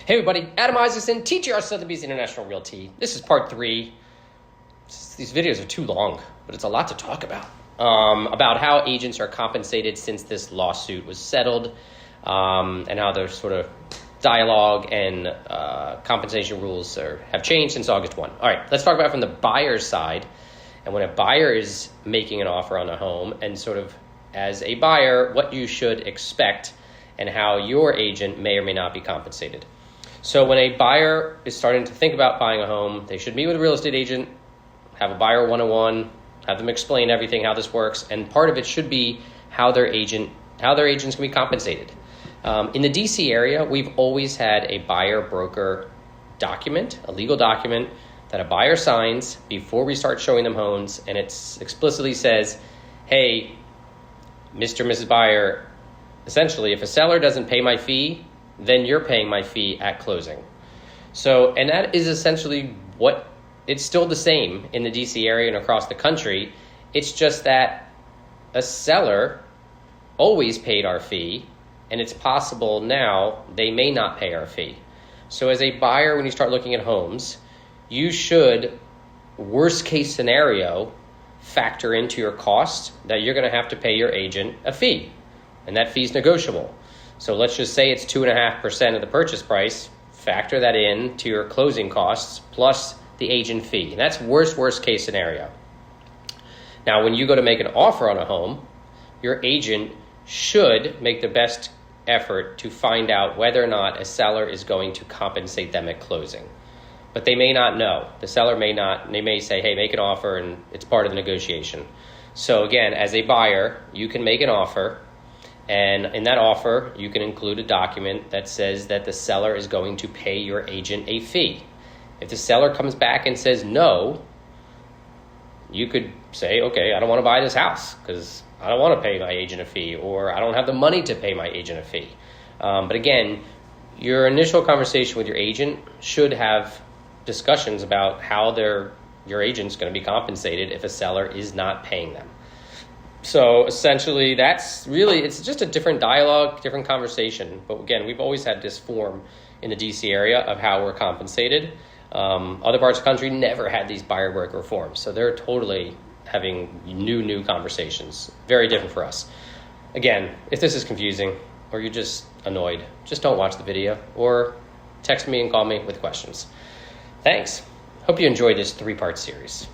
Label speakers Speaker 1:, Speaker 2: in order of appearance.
Speaker 1: Hey everybody, Adam Isaacson, teacher at Sotheby's International Realty. This is part 3. These videos are too long, but it's a lot to talk about how agents are compensated since this lawsuit was settled, and how their sort of dialogue and compensation rules have changed since August 1. All right, let's talk about it from the buyer's side. And when a buyer is making an offer on a home, and sort of as a buyer, what you should expect and how your agent may or may not be compensated. So when a buyer is starting to think about buying a home, they should meet with a real estate agent, have a buyer 101, have them explain everything, how this works, and part of it should be how their agents can be compensated. In the DC area, we've always had a buyer-broker document, a legal document that a buyer signs before we start showing them homes, and it explicitly says, hey, Mr. and Mrs. Buyer, essentially, if a seller doesn't pay my fee, then you're paying my fee at closing. So, and that is essentially it's still the same in the DC area and across the country. It's just that a seller always paid our fee, and it's possible now they may not pay our fee. So as a buyer, when you start looking at homes, you should, worst case scenario, factor into your cost that you're going to have to pay your agent a fee, and that fee is negotiable. So let's just say it's 2.5% of the purchase price. Factor that in to your closing costs plus the agent fee. And that's worst case scenario. Now, when you go to make an offer on a home, your agent should make the best effort to find out whether or not a seller is going to compensate them at closing. But they may not know. The seller may not. They may say, hey, make an offer, and it's part of the negotiation. So again, as a buyer, you can make an offer. And in that offer, you can include a document that says that the seller is going to pay your agent a fee. If the seller comes back and says no, you could say, okay, I don't want to buy this house because I don't want to pay my agent a fee, or I don't have the money to pay my agent a fee. But again, your initial conversation with your agent should have discussions about how your agent's going to be compensated if a seller is not paying them. So essentially, it's just a different dialogue, different conversation. But again, we've always had this form in the DC area of how we're compensated. Other parts of the country never had these buyer broker forms. So they're totally having new conversations. Very different for us. Again, if this is confusing or you're just annoyed, just don't watch the video or text me and call me with questions. Thanks. Hope you enjoyed this 3-part series.